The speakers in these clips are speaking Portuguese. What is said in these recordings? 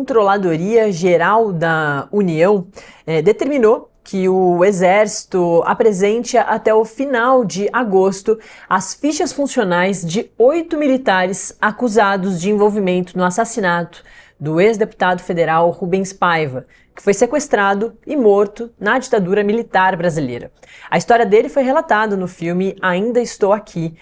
Controladoria Geral da União determinou que o Exército apresente até o final de agosto as fichas funcionais de 8 militares acusados de envolvimento no assassinato do ex-deputado federal Rubens Paiva, que foi sequestrado e morto na ditadura militar brasileira. A história dele foi relatada no filme Ainda Estou Aqui.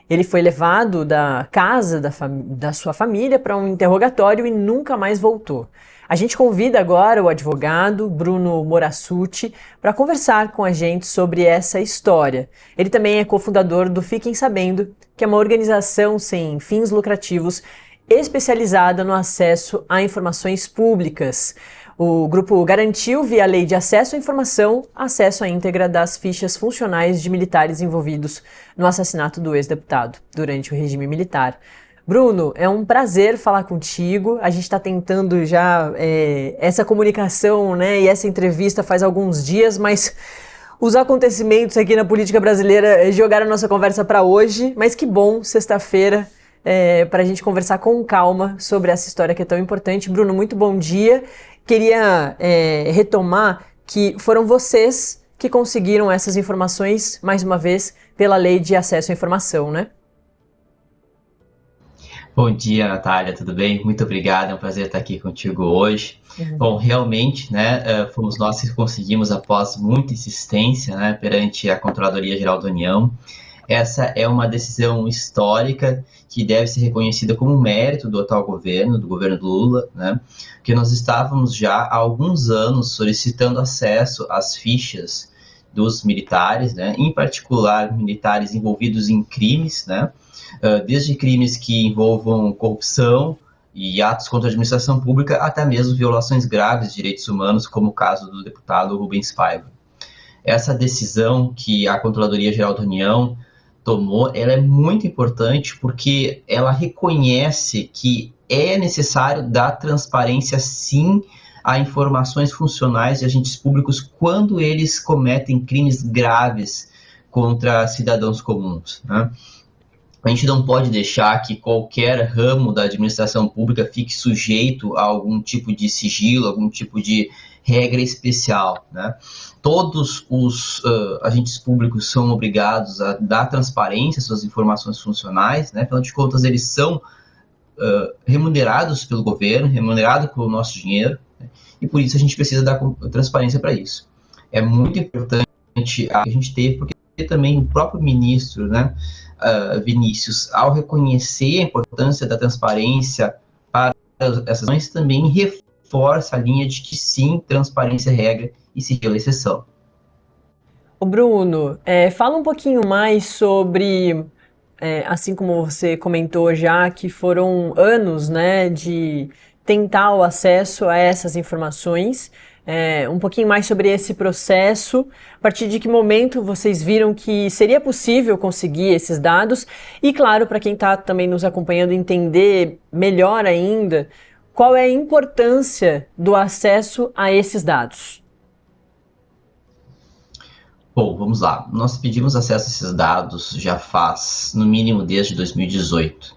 Ele foi levado da casa da sua família para um interrogatório e nunca mais voltou. A gente convida agora o advogado Bruno Morassutti para conversar com a gente sobre essa história. Ele também é cofundador do Fiquem Sabendo, que é uma organização sem fins lucrativos especializada no acesso a informações públicas. O grupo garantiu, via Lei de Acesso à Informação, acesso à íntegra das fichas funcionais de militares envolvidos no assassinato do ex-deputado durante o regime militar. Bruno, é um prazer falar contigo. A gente está tentando já essa comunicação, né, e essa entrevista faz alguns dias, mas os acontecimentos aqui na política brasileira jogaram a nossa conversa para hoje. Mas que bom, sexta-feira, para a gente conversar com calma sobre essa história que é tão importante. Bruno, muito bom dia. Queria retomar que foram vocês que conseguiram essas informações, mais uma vez, pela Lei de Acesso à Informação, né? Bom dia, Natália, tudo bem? Muito obrigado, é um prazer estar aqui contigo hoje. Bom, realmente, né, fomos nós que conseguimos, após muita insistência, né, perante a Controladoria Geral da União. Essa é uma decisão histórica que deve ser reconhecida como um mérito do atual governo, do governo do Lula, né, porque nós estávamos já há alguns anos solicitando acesso às fichas dos militares, né, em particular militares envolvidos em crimes, né, desde crimes que envolvam corrupção e atos contra a administração pública, até mesmo violações graves de direitos humanos, como o caso do deputado Rubens Paiva. Essa decisão que a Controladoria Geral da União tomou, ela é muito importante porque ela reconhece que é necessário dar transparência, sim, a informações funcionais de agentes públicos quando eles cometem crimes graves contra cidadãos comuns, né? A gente não pode deixar que qualquer ramo da administração pública fique sujeito a algum tipo de sigilo, algum tipo de regra especial, né? Todos os agentes públicos são obrigados a dar transparência às suas informações funcionais, né? Afinal de contas, eles são remunerados pelo governo, remunerados pelo nosso dinheiro, né? E por isso a gente precisa dar transparência para isso. É muito importante a gente ter, porque também o próprio ministro, né, Vinícius, ao reconhecer a importância da transparência para essas ações, também reforça a linha de que sim, transparência é regra e sigilo é exceção. Ô Bruno, fala um pouquinho mais sobre, assim como você comentou já, que foram anos, né, de tentar o acesso a essas informações. Um pouquinho mais sobre esse processo, a partir de que momento vocês viram que seria possível conseguir esses dados e, claro, para quem está também nos acompanhando, entender melhor ainda qual é a importância do acesso a esses dados. Bom, vamos lá. Nós pedimos acesso a esses dados já faz, no mínimo, desde 2018.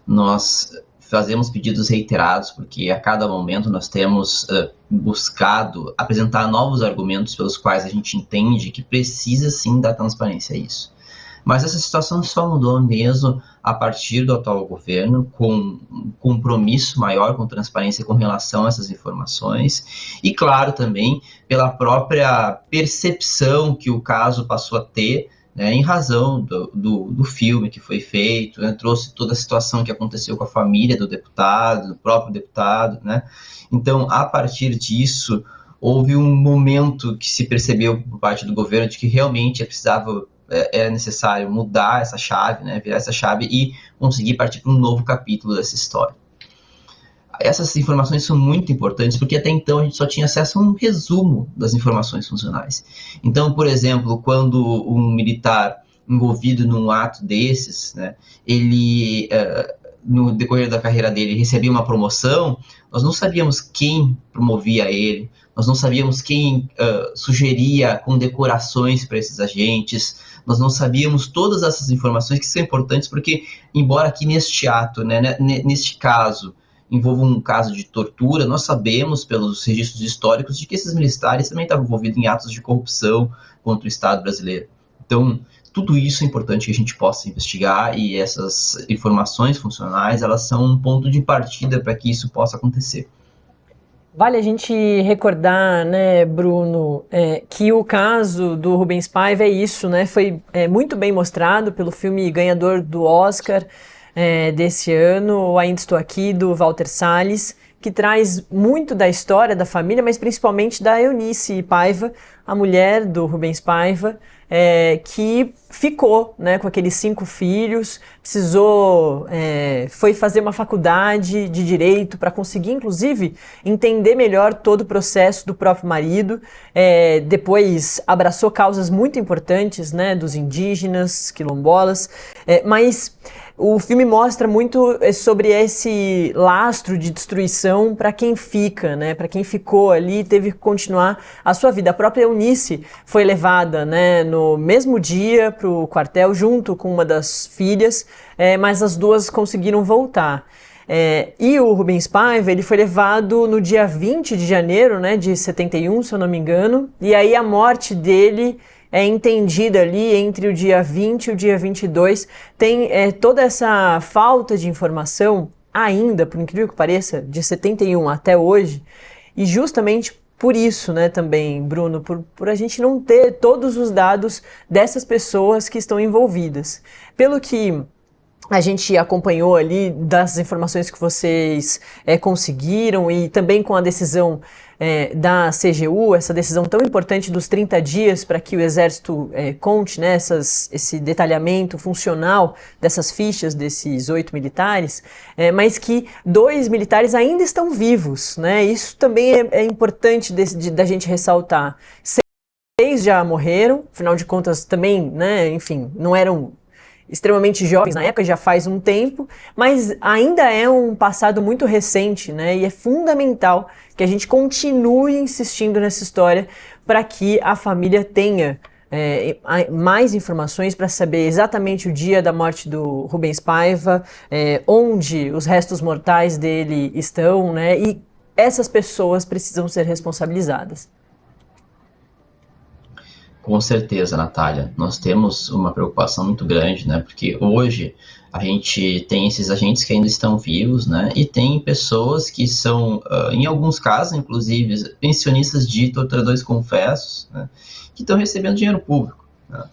Nós fazemos pedidos reiterados, porque a cada momento nós temos buscado apresentar novos argumentos pelos quais a gente entende que precisa sim dar transparência a isso. Mas essa situação só mudou mesmo a partir do atual governo, com um compromisso maior com transparência com relação a essas informações, e claro também pela própria percepção que o caso passou a ter, né, em razão do filme que foi feito, né, trouxe toda a situação que aconteceu com a família do deputado, do próprio deputado, né? Então, a partir disso, houve um momento que se percebeu por parte do governo de que realmente era necessário mudar essa chave, né, virar essa chave e conseguir partir para um novo capítulo dessa história. Essas informações são muito importantes, porque até então a gente só tinha acesso a um resumo das informações funcionais. Então, por exemplo, quando um militar envolvido num ato desses, né, ele, no decorrer da carreira dele, recebia uma promoção, nós não sabíamos quem promovia ele, nós não sabíamos quem sugeria condecorações para esses agentes, nós não sabíamos todas essas informações que são importantes, porque, embora aqui neste ato, né, neste caso, envolva um caso de tortura, nós sabemos pelos registros históricos de que esses militares também estavam envolvidos em atos de corrupção contra o Estado brasileiro. Então, tudo isso é importante que a gente possa investigar, e essas informações funcionais, elas são um ponto de partida para que isso possa acontecer. Vale a gente recordar, né, Bruno, que o caso do Rubens Paiva é isso, né? Foi muito bem mostrado pelo filme ganhador do Oscar desse ano, O Ainda Estou Aqui, do Walter Salles, que traz muito da história da família, mas principalmente da Eunice Paiva, a mulher do Rubens Paiva, que ficou, né, com aqueles 5 filhos, foi fazer uma faculdade de direito para conseguir, inclusive, entender melhor todo o processo do próprio marido. Depois abraçou causas muito importantes, né, dos indígenas, quilombolas, mas o filme mostra muito sobre esse lastro de destruição para quem fica, né? Para quem ficou ali, teve que continuar a sua vida. A própria Eunice foi levada, né, no mesmo dia para o quartel junto com uma das filhas, mas as duas conseguiram voltar. E o Rubens Paiva, ele foi levado no dia 20 de janeiro, né, de 71, se eu não me engano, e aí a morte dele é entendida ali entre o dia 20 e o dia 22. Tem toda essa falta de informação ainda, por incrível que pareça, de 71 até hoje, e justamente por isso, né, também, Bruno, por a gente não ter todos os dados dessas pessoas que estão envolvidas. Pelo que a gente acompanhou ali das informações que vocês conseguiram, e também com a decisão da CGU, essa decisão tão importante dos 30 dias para que o Exército conte, né, esse detalhamento funcional dessas fichas desses 8 militares, mas que 2 militares ainda estão vivos, né? Isso também é importante da gente ressaltar. 6 já morreram, afinal de contas também, né, enfim, não eram extremamente jovens na época, já faz um tempo, mas ainda é um passado muito recente, né? E é fundamental que a gente continue insistindo nessa história para que a família tenha mais informações para saber exatamente o dia da morte do Rubens Paiva, onde os restos mortais dele estão, né? E essas pessoas precisam ser responsabilizadas. Com certeza, Natália. Nós temos uma preocupação muito grande, né? Porque hoje a gente tem esses agentes que ainda estão vivos, né? E tem pessoas que são, em alguns casos, inclusive, pensionistas de torturadores confessos, né? Que estão recebendo dinheiro público, né?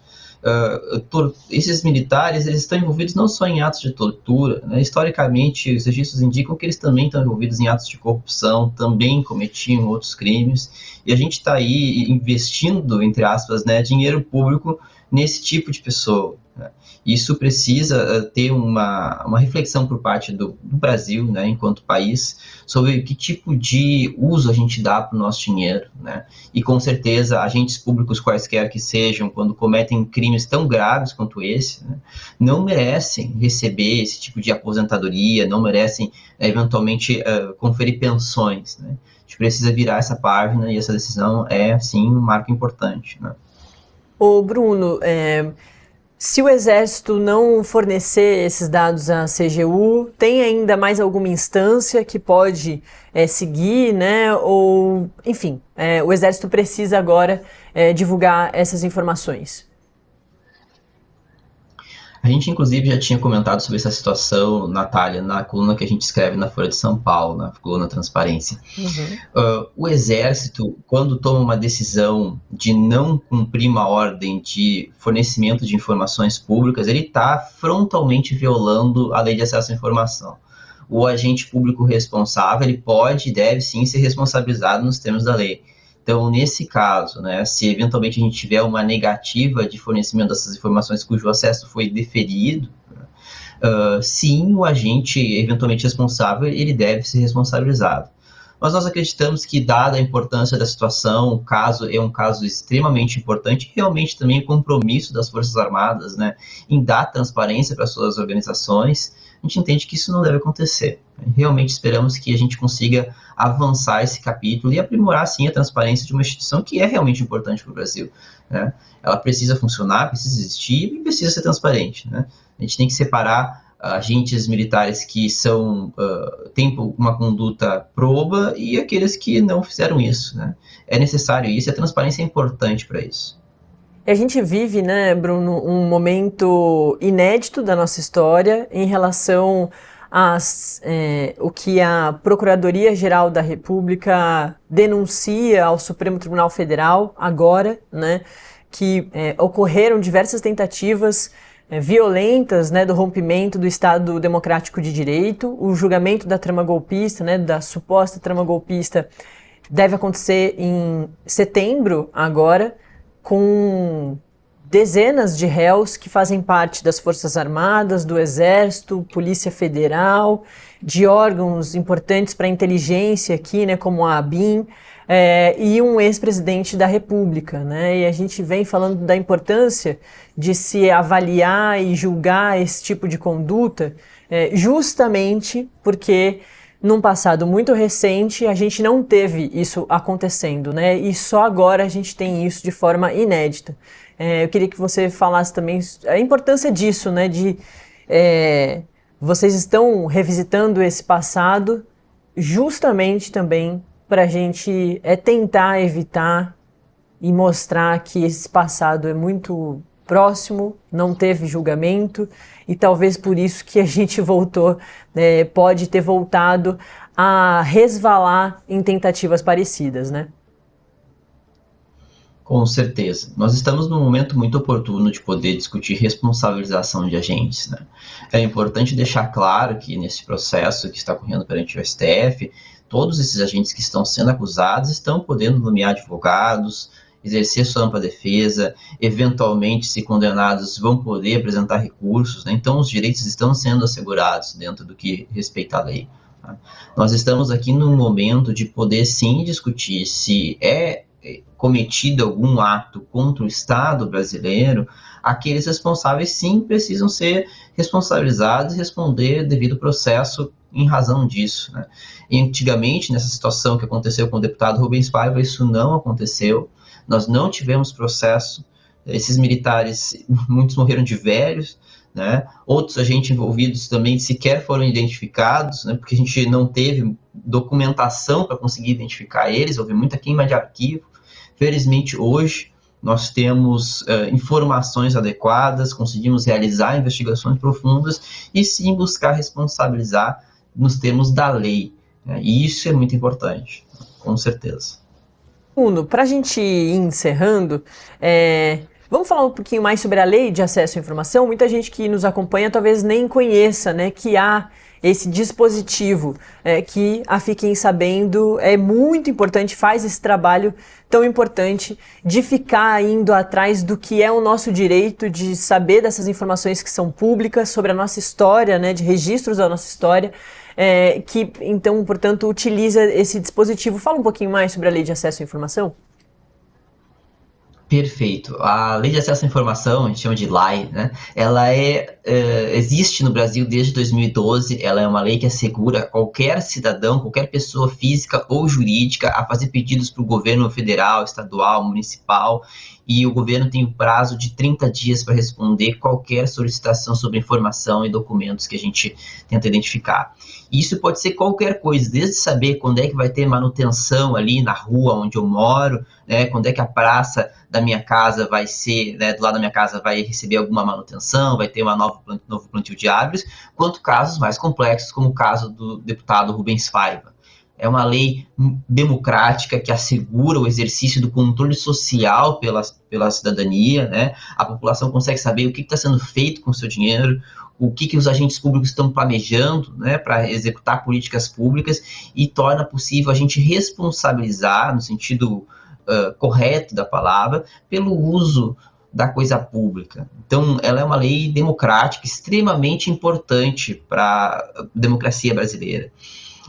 Esses militares, eles estão envolvidos não só em atos de tortura, né? Historicamente, os registros indicam que eles também estão envolvidos em atos de corrupção, também cometiam outros crimes, e a gente está aí investindo, entre aspas, né, dinheiro público nesse tipo de pessoa, né? Isso precisa ter uma reflexão por parte do Brasil, né, enquanto país, sobre que tipo de uso a gente dá para o nosso dinheiro, né? E com certeza agentes públicos quaisquer que sejam, quando cometem crimes tão graves quanto esse, né, não merecem receber esse tipo de aposentadoria, não merecem eventualmente conferir pensões, né? A gente precisa virar essa página, e essa decisão é sim um marco importante, né? Ô Bruno, se o Exército não fornecer esses dados à CGU, tem ainda mais alguma instância que pode seguir, né? Ou, enfim, o Exército precisa agora divulgar essas informações? A gente, inclusive, já tinha comentado sobre essa situação, Natália, na coluna que a gente escreve na Folha de São Paulo, na coluna Transparência. O Exército, quando toma uma decisão de não cumprir uma ordem de fornecimento de informações públicas, ele está frontalmente violando a lei de acesso à informação. O agente público responsável, ele pode e deve sim ser responsabilizado nos termos da lei. Então, nesse caso, né, se eventualmente a gente tiver uma negativa de fornecimento dessas informações cujo acesso foi deferido, sim, o agente eventualmente responsável, ele deve ser responsabilizado. Mas nós acreditamos que, dada a importância da situação, o caso é um caso extremamente importante, e realmente também o compromisso das Forças Armadas, né, em dar transparência para suas organizações, a gente entende que isso não deve acontecer. Realmente esperamos que a gente consiga avançar esse capítulo e aprimorar, sim, a transparência de uma instituição que é realmente importante para o Brasil, né? Ela precisa funcionar, precisa existir e precisa ser transparente, né? A gente tem que separar agentes militares que têm uma conduta proba e aqueles que não fizeram isso, né? É necessário isso, e a transparência é importante para isso. E a gente vive, né, Bruno, um momento inédito da nossa história em relação o que a Procuradoria-Geral da República denuncia ao Supremo Tribunal Federal agora, né, que ocorreram diversas tentativas violentas, né, do rompimento do Estado Democrático de Direito. O julgamento da trama golpista, né, da suposta trama golpista, deve acontecer em setembro agora, com dezenas de réus que fazem parte das Forças Armadas, do Exército, Polícia Federal, de órgãos importantes para a inteligência aqui, né, como a ABIN, e um ex-presidente da República, né? E a gente vem falando da importância de se avaliar e julgar esse tipo de conduta, justamente porque num passado muito recente, a gente não teve isso acontecendo, né? E só agora a gente tem isso de forma inédita. Eu queria que você falasse também a importância disso, né? Vocês estão revisitando esse passado justamente também para a gente tentar evitar e mostrar que esse passado é muito próximo, não teve julgamento, e talvez por isso que a gente pode ter voltado a resvalar em tentativas parecidas, né? Com certeza. Nós estamos num momento muito oportuno de poder discutir responsabilização de agentes, né? É importante deixar claro que nesse processo que está correndo perante o STF, todos esses agentes que estão sendo acusados estão podendo nomear advogados, exercer sua ampla defesa, eventualmente, se condenados, vão poder apresentar recursos, né? Então, os direitos estão sendo assegurados dentro do que respeita à lei. Tá? Nós estamos aqui num momento de poder, sim, discutir se cometido algum ato contra o Estado brasileiro, aqueles responsáveis, sim, precisam ser responsabilizados e responder devido processo em razão disso, né? E antigamente, nessa situação que aconteceu com o deputado Rubens Paiva, isso não aconteceu. Nós não tivemos processo, esses militares, muitos morreram de velhos, né? Outros agentes envolvidos também sequer foram identificados, né? Porque a gente não teve documentação para conseguir identificar eles, houve muita queima de arquivo. Felizmente, hoje, nós temos informações adequadas, conseguimos realizar investigações profundas e sim buscar responsabilizar nos termos da lei, né? E isso é muito importante, com certeza. Para a gente ir encerrando, vamos falar um pouquinho mais sobre a Lei de Acesso à Informação. Muita gente que nos acompanha talvez nem conheça, né, que há esse dispositivo que a Fiquem Sabendo é muito importante, faz esse trabalho tão importante de ficar indo atrás do que é o nosso direito, de saber dessas informações que são públicas, sobre a nossa história, né, de registros da nossa história, que então, portanto, utiliza esse dispositivo. Fala um pouquinho mais sobre a Lei de Acesso à Informação. Perfeito. A Lei de Acesso à Informação, a gente chama de LAI, né? Ela existe no Brasil desde 2012. Ela é uma lei que assegura qualquer cidadão, qualquer pessoa física ou jurídica a fazer pedidos para o governo federal, estadual, municipal, e o governo tem o prazo de 30 dias para responder qualquer solicitação sobre informação e documentos que a gente tenta identificar. E isso pode ser qualquer coisa, desde saber quando é que vai ter manutenção ali na rua onde eu moro, né, quando é que a praça da minha casa vai ser, né, do lado da minha casa vai receber alguma manutenção, vai ter novo plantio de árvores, quanto casos mais complexos, como o caso do deputado Rubens Paiva. É uma lei democrática que assegura o exercício do controle social pela cidadania, né? A população consegue saber o que está sendo feito com o seu dinheiro, o que os agentes públicos estão planejando, né, para executar políticas públicas, e torna possível a gente responsabilizar, no sentido correto da palavra, pelo uso da coisa pública. Então, ela é uma lei democrática extremamente importante para a democracia brasileira.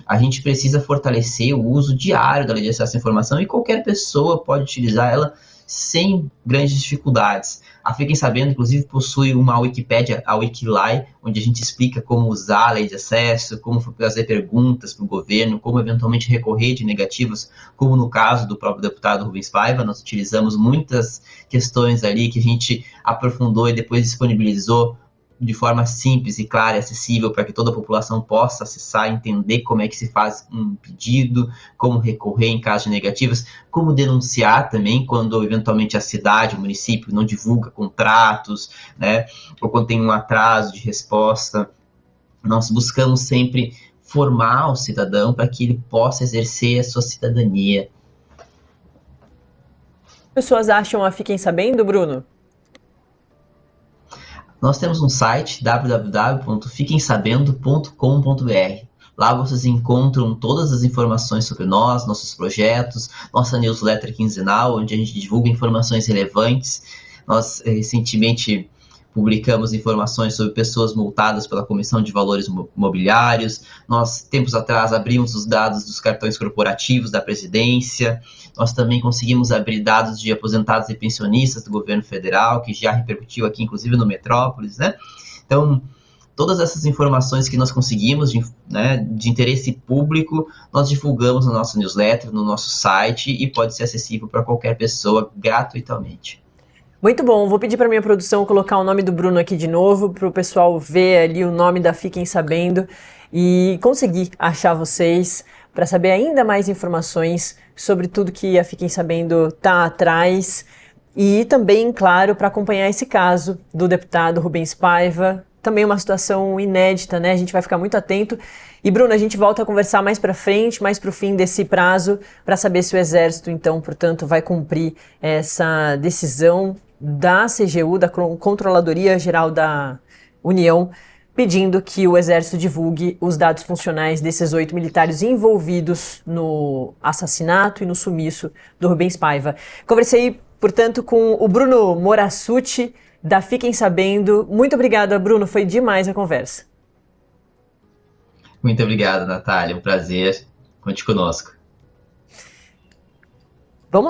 A gente precisa fortalecer o uso diário da Lei de Acesso à Informação e qualquer pessoa pode utilizar ela sem grandes dificuldades. A Fiquem Sabendo, inclusive, possui uma Wikipédia, a Wikilai, onde a gente explica como usar a lei de acesso, como fazer perguntas para o governo, como eventualmente recorrer de negativos, como no caso do próprio deputado Rubens Paiva. Nós utilizamos muitas questões ali que a gente aprofundou e depois disponibilizou de forma simples e clara e acessível para que toda a população possa acessar, entender como é que se faz um pedido, como recorrer em casos negativos, como denunciar também quando eventualmente a cidade, o município não divulga contratos, né, ou quando tem um atraso de resposta. Nós buscamos sempre formar o cidadão para que ele possa exercer a sua cidadania. Pessoas acham a Fiquem Sabendo, Bruno? Nós temos um site www.fiquemsabendo.com.br. Lá vocês encontram todas as informações sobre nós, nossos projetos, nossa newsletter quinzenal, onde a gente divulga informações relevantes. Nós recentemente publicamos informações sobre pessoas multadas pela Comissão de Valores Mobiliários. Nós, tempos atrás, abrimos os dados dos cartões corporativos da presidência. Nós também conseguimos abrir dados de aposentados e pensionistas do governo federal, que já repercutiu aqui, inclusive, no Metrópolis, né? Então, todas essas informações que nós conseguimos de interesse público, nós divulgamos no nosso newsletter, no nosso site, e pode ser acessível para qualquer pessoa gratuitamente. Muito bom, vou pedir para minha produção colocar o nome do Bruno aqui de novo, para o pessoal ver ali o nome da Fiquem Sabendo e conseguir achar vocês, para saber ainda mais informações sobre tudo que a Fiquem Sabendo está atrás e também, claro, para acompanhar esse caso do deputado Rubens Paiva. Também uma situação inédita, né? A gente vai ficar muito atento. E, Bruno, a gente volta a conversar mais para frente, mais para o fim desse prazo, para saber se o Exército, então, portanto, vai cumprir essa decisão da CGU, da Controladoria Geral da União, pedindo que o Exército divulgue os dados funcionais desses 8 militares envolvidos no assassinato e no sumiço do Rubens Paiva. Conversei, portanto, com o Bruno Morassutti, da Fiquem Sabendo. Muito obrigada, Bruno, foi demais a conversa. Muito obrigado, Natália, um prazer. Conte conosco.